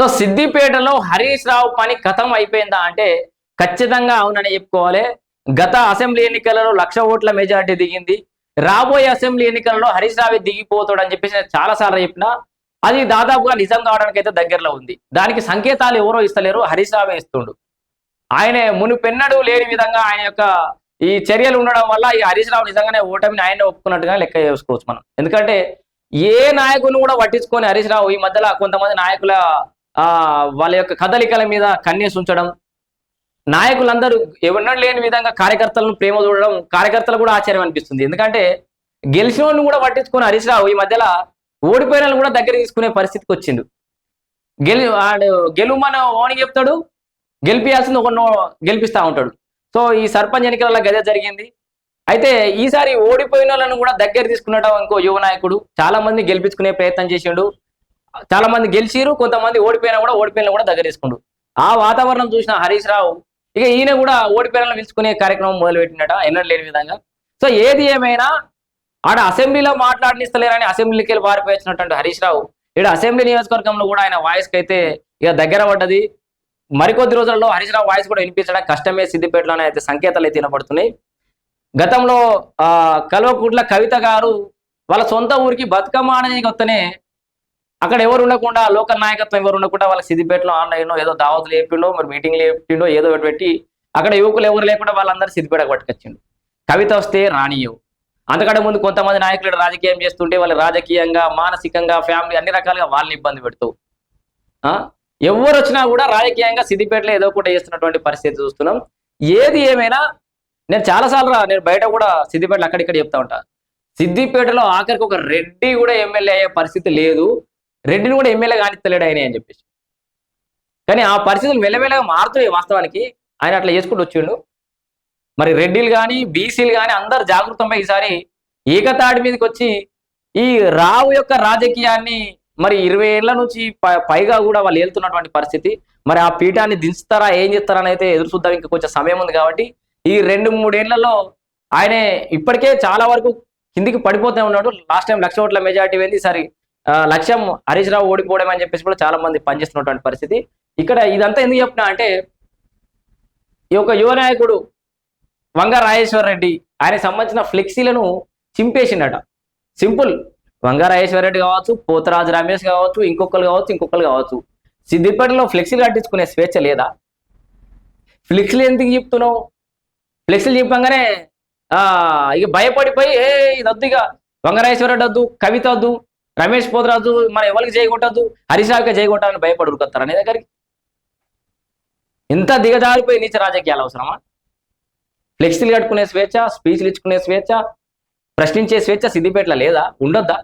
So సిద్దిపేటలో హరీష్ రావు పని ఖతం అయిపోయిందా అంటే ఖచ్చితంగా అవునని చెప్పుకోవాలి. గత అసెంబ్లీ ఎన్నికలలో 1,00,000 ఓట్ల మెజారిటీ దిగింది. రాబోయే అసెంబ్లీ ఎన్నికలలో హరీష్ రావే దిగిపోతాడని చెప్పేసి నేను చాలాసార్లు చెప్పినా అది దాదాపుగా నిజం కావడానికి అయితే దగ్గరలో ఉంది. దానికి సంకేతాలు ఎవరో ఇస్తలేరు, హరీష్ రావే ఇస్తుండు. ఆయన మునుపెన్నడూ లేని విధంగా ఆయన యొక్క ఈ చర్యలు ఉండడం వల్ల ఈ హరీష్ రావు నిజంగానే ఓటమిని ఆయన ఒప్పుకున్నట్టుగా లెక్క చేసుకోవచ్చు మనం. ఎందుకంటే ఏ నాయకుని కూడా పట్టించుకొని హరీష్ రావు ఈ మధ్యలో కొంతమంది నాయకుల వాళ్ళ యొక్క కదలికల మీద కన్నేసి ఉంచడం, నాయకులందరూ ఎవరినో లేని విధంగా కార్యకర్తలను ప్రేమ చూడడం కార్యకర్తలు కూడా ఆశ్చర్యం అనిపిస్తుంది. ఎందుకంటే గెలిచిన కూడా పట్టించుకుని హరీష్ రావు ఈ మధ్యలో ఓడిపోయిన కూడా దగ్గర తీసుకునే పరిస్థితికి వచ్చిండు. గెలుమని ఓని చెప్తాడు, గెలిపియాల్సింది ఒక గెలిపిస్తా ఉంటాడు. సో ఈ సర్పంచ్ ఎన్నికల గదే జరిగింది. అయితే ఈసారి ఓడిపోయిన వాళ్ళను కూడా దగ్గర తీసుకున్నట్టు ఇంకో యువ నాయకుడు చాలా మంది గెలిపించుకునే ప్రయత్నం చేసిండు. చాలా మంది గెలిచిరు, కొంతమంది ఓడిపోయినా కూడా దగ్గర తీసుకుండు. ఆ వాతావరణం చూసిన హరీష్ రావు ఇక ఈయన కూడా ఓడిపోయిన పిలుచుకునే కార్యక్రమం మొదలుపెట్టినట ఎన్నడూ లేని విధంగా. సో ఏది ఏమైనా ఆడ అసెంబ్లీలో మాట్లాడనిస్తలేరని అసెంబ్లీకి వెళ్ళి పారిపోయినటువంటి హరీష్ రావు ఇక్కడ అసెంబ్లీ నియోజకవర్గంలో కూడా ఆయన వాయిస్కి అయితే ఇక దగ్గర పడ్డది. మరికొద్ది రోజుల్లో హరీష్ రావు వాయిస్ కూడా వినిపించడం కష్టమే సిద్దిపేటలోనే అయితే సంకేతాలు అయితే వినపడుతున్నాయి. గతంలో కల్వకుంట్ల కవిత గారు వాళ్ళ సొంత ఊరికి బతుకమ్మ అనేది వస్తేనే అక్కడ ఎవరు ఉండకుండా లోకల్ నాయకత్వం ఎవరు ఉండకుండా వాళ్ళకి సిద్దిపేటలో ఆన్లైన్లో ఏదో దావతులు చెప్పిండో మరి మీటింగ్లు చెప్పిండో ఏదో ఒకటి పెట్టి అక్కడ యువకులు ఎవరు లేకుండా వాళ్ళందరూ సిద్దిపేటకు పట్టుకొచ్చిండు. కవిత వస్తే రానియవు. అంతకంటే ముందు కొంతమంది నాయకులు రాజకీయం చేస్తుంటే వాళ్ళు రాజకీయంగా మానసికంగా ఫ్యామిలీ అన్ని రకాలుగా వాళ్ళని ఇబ్బంది పెడతావు. ఎవరు వచ్చినా కూడా రాజకీయంగా సిద్దిపేటలో ఏదో ఒకటి చేస్తున్నటువంటి పరిస్థితి చూస్తున్నాం. ఏది ఏమైనా నేను చాలాసార్లు నేను బయట కూడా సిద్దిపేటలో అక్కడిక్కడ చెప్తా ఉంటా, సిద్దిపేటలో ఆఖరికి ఒక రెడ్డి కూడా ఎమ్మెల్యే అయ్యే పరిస్థితి లేదు, రెడ్డిని కూడా ఎమ్మెల్యే కానిస్తలేడు ఆయన అని చెప్పేసి. కానీ ఆ పరిస్థితులు మెల్లమెల్లగా మారుతున్నాయి. వాస్తవానికి ఆయన అట్లా చేసుకుంటూ వచ్చిండు. మరి రెడ్డిలు కానీ బీసీలు కానీ అందరు జాగృతమై ఈసారి ఏకతాటి మీదకి వచ్చి ఈ రావు యొక్క రాజకీయాన్ని మరి 20 ఏళ్ల నుంచి పైగా కూడా వాళ్ళు వెళ్తున్నటువంటి పరిస్థితి. మరి ఆ పీఠాన్ని దించుతారా ఏం చేస్తారని అయితే ఎదురు చూద్దాం. ఇంకా కొంచెం సమయం ఉంది కాబట్టి ఈ 2-3 ఏళ్లలో ఆయనే ఇప్పటికే చాలా వరకు కిందికి పడిపోతూ ఉన్నాడు. లాస్ట్ టైం 1,00,000 ఓట్ల మెజారిటీ పోయింది. ఈసారి లక్ష్యం హరీష్ రావు ఓడిపోవడం అని చెప్పేసి కూడా చాలా మంది పనిచేస్తున్నటువంటి పరిస్థితి. ఇక్కడ ఇదంతా ఎందుకు చెప్పినా అంటే ఈ యొక్క యువ నాయకుడు వంగ రాజేశ్వర్ రెడ్డి ఆయనకు సంబంధించిన ఫ్లెక్సీలను చింపేసిండట. సింపుల్, వంగ రాజేశ్వర్ రెడ్డి కావచ్చు, పోతరాజు రమేష్ కావచ్చు, ఇంకొకరు కావచ్చు. సిద్దిపేటలో ఫ్లెక్సీలు కట్టించుకునే స్వేచ్ఛ లేదా? ఫ్లెక్సీలు ఎందుకు చెప్తున్నావు? ఫ్లెక్సీలు చెప్పంగానే ఇక భయపడిపోయి ఇది వద్దు, ఇక వంగ రాజేశ్వర రెడ్డి వద్దు, కవిత వద్దు, రమేష్ పోతరాజు మన ఎవరికి చేయగొట్టద్దు, హరీష్ రావుకే చేయగొట్టాలని భయపడి ఉరుకొస్తారు అనే దగ్గరికి. ఇంత దిగజారిపోయి నీచ రాజకీయాలు అవసరమా? ఫ్లెక్సీలు కట్టుకునే స్వేచ్ఛ, స్పీచ్లు ఇచ్చుకునే స్వేచ్ఛ, ప్రశ్నించే స్వేచ్ఛ సిద్దిపేటలో లేదా? ఉండొద్దా?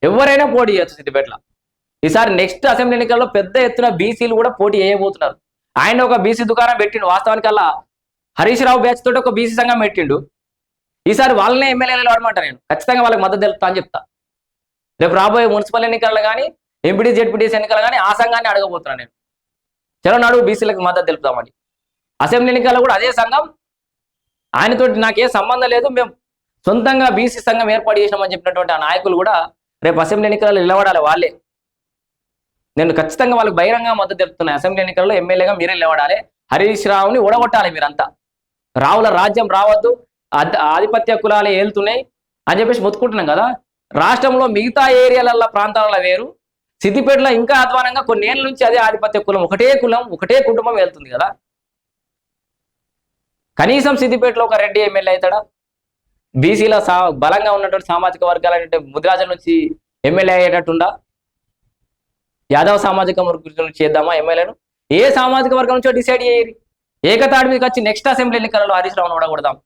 ఎవరైనా పోటీ చేయొచ్చు సిద్దిపేటలో. ఈసారి నెక్స్ట్ అసెంబ్లీ ఎన్నికల్లో పెద్ద ఎత్తున బీసీలు కూడా పోటీ చేయబోతున్నారు. ఆయన ఒక బీసీ దుకాణం పెట్టిండు. వాస్తవానికి అలా హరీష్ రావు బ్యాచ్ తోటి ఒక బీసీ సంఘం పెట్టిండు. ఈసారి వాళ్ళనే ఎమ్మెల్యేలు వాడమంటా, నేను ఖచ్చితంగా వాళ్ళకి మద్దతు తెలుపుతా అని చెప్తా. రేపు రాబోయే మున్సిపల్ ఎన్నికల్లో కానీ ఎంపీటీ జెడ్పీటీసీ ఎన్నికలు కానీ ఆ సంఘాన్ని అడగబోతున్నాను నేను. చలో నాడు బీసీలకు మద్దతు తెలుపుతామని. అసెంబ్లీ ఎన్నికల్లో కూడా అదే సంఘం, ఆయనతోటి నాకే సంబంధం లేదు, మేము సొంతంగా బీసీ సంఘం ఏర్పాటు చేసినామని చెప్పినటువంటి ఆ నాయకులు కూడా రేపు అసెంబ్లీ ఎన్నికల్లో నిలబడాలి వాళ్ళే. నేను ఖచ్చితంగా వాళ్ళకి బహిరంగ మద్దతు తెలుపుతున్నాను. అసెంబ్లీ ఎన్నికల్లో ఎమ్మెల్యేగా మీరే నిలబడాలి, హరీష్ రావుని ఓడగొట్టాలి మీరంతా. రావుల రాజ్యం రావద్దు, ఆధిపత్య కులాలే ఏలుతున్నాయి అని చెప్పేసి మొత్తుకుంటున్నాం కదా. రాష్ట్రంలో మిగతా ఏరియాల ప్రాంతాలలో వేరు, సిద్దిపేటలో ఇంకా అధ్వానంగా కొన్ని ఏళ్ళ నుంచి అదే ఆధిపత్య కులం, ఒకటే కుటుంబం వెళ్తుంది కదా. కనీసం సిద్దిపేటలో ఒక రెడ్డి ఎమ్మెల్యే అవుతాడా? బీసీల బలంగా ఉన్నటువంటి సామాజిక వర్గాలంటే ముదిరాజుల నుంచి ఎమ్మెల్యే అయ్యేటట్టుండా? యాదవ్ సామాజిక వర్గం నుంచి చేద్దామా ఎమ్మెల్యేను? ఏ సామాజిక వర్గం నుంచో డిసైడ్ చేయరు. ఏకతాటి మీదకి వచ్చి నెక్స్ట్ అసెంబ్లీ ఎన్నికలలో హరీష్ రావును ఓడగొడదాం.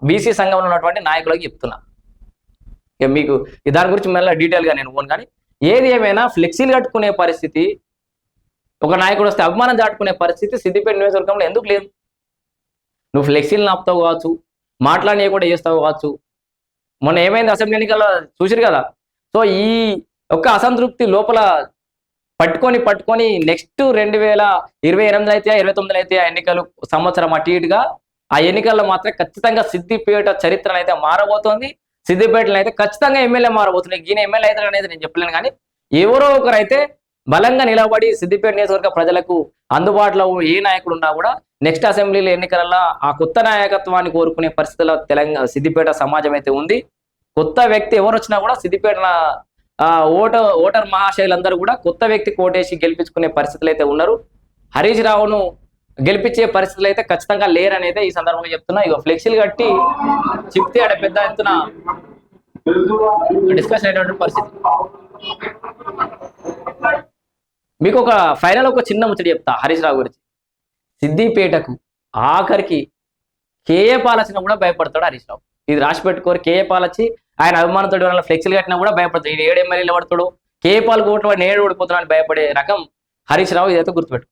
బీసీ సంఘంలో ఉన్నటువంటి నాయకులకు చెప్తున్నా. ఇక మీకు దాని గురించి మళ్ళీ డీటెయిల్గా నేను పోను. కానీ ఏది ఏమైనా ఫ్లెక్సీలు కట్టుకునే పరిస్థితి, ఒక నాయకుడు వస్తే అభిమానం దాటుకునే పరిస్థితి సిద్దిపేట నియోజకవర్గంలో ఎందుకు లేదు? నువ్వు ఫ్లెక్సీలు నాపుతావు కావచ్చు, మాట్లాడి కూడా చేస్తావు కావచ్చు. మొన్న ఏమైంది అసెంబ్లీ ఎన్నికల్లో చూసిరు కదా. సో ఈ ఒక్క అసంతృప్తి లోపల పట్టుకొని నెక్స్ట్ 2028 అయితే 29 అయితే ఆ ఎన్నికలు సంవత్సరం అటు ఇటుగా ఆ ఎన్నికల్లో మాత్రం ఖచ్చితంగా సిద్దిపేట చరిత్రను అయితే మారబోతోంది. సిద్దిపేటలో అయితే ఖచ్చితంగా ఎమ్మెల్యే మారబోతుంది. ఈయన ఎమ్మెల్యే అవుతాడు అనేది నేను చెప్పలేను, కానీ ఎవరో ఒకరైతే బలంగా నిలబడి సిద్దిపేట నియోజకవర్గ ప్రజలకు అందుబాటులో ఏ నాయకుడు ఉన్నా కూడా నెక్స్ట్ అసెంబ్లీలో ఎన్నికలలో ఆ కొత్త నాయకత్వాన్ని కోరుకునే పరిస్థితుల్లో తెలంగాణ సిద్దిపేట సమాజం అయితే ఉంది. కొత్త వ్యక్తి ఎవరు వచ్చినా కూడా సిద్దిపేట ఓటర్ మహాశైలందరూ కూడా కొత్త వ్యక్తి కోటేసి గెలిపించుకునే పరిస్థితులు అయితే ఉన్నారు. హరీష్ రావును గెలిపించే పరిస్థితులు అయితే ఖచ్చితంగా లేరనేది ఈ సందర్భంగా చెప్తున్నా. ఇక ఫ్లెక్సీలు కట్టి చెప్తే ఆడ పెద్ద ఎత్తున డిస్కషన్ అయినటువంటి పరిస్థితి. మీకు ఫైనల్ ఒక చిన్న ముచ్చట చెప్తా హరీష్ రావు గురించి. సిద్దిపేటకు ఆఖరికి కేఏ పాలచ్చిన కూడా భయపడతాడు హరీష్ రావు. ఇది రాసి పెట్టుకోరు. కేఏ పాలచ్చి ఆయన అభిమానంతో ఫ్లెక్సీలు కట్టినా కూడా భయపడతాడు. ఈ 7 ఎమ్మెల్యేలు పడతాడు, కేఏ పాల్ ఓట్లు వాడు 7 ఓడిపోతున్నాడు అని భయపడే రకం హరీష్ రావు. ఇదైతే గుర్తుపెట్టు.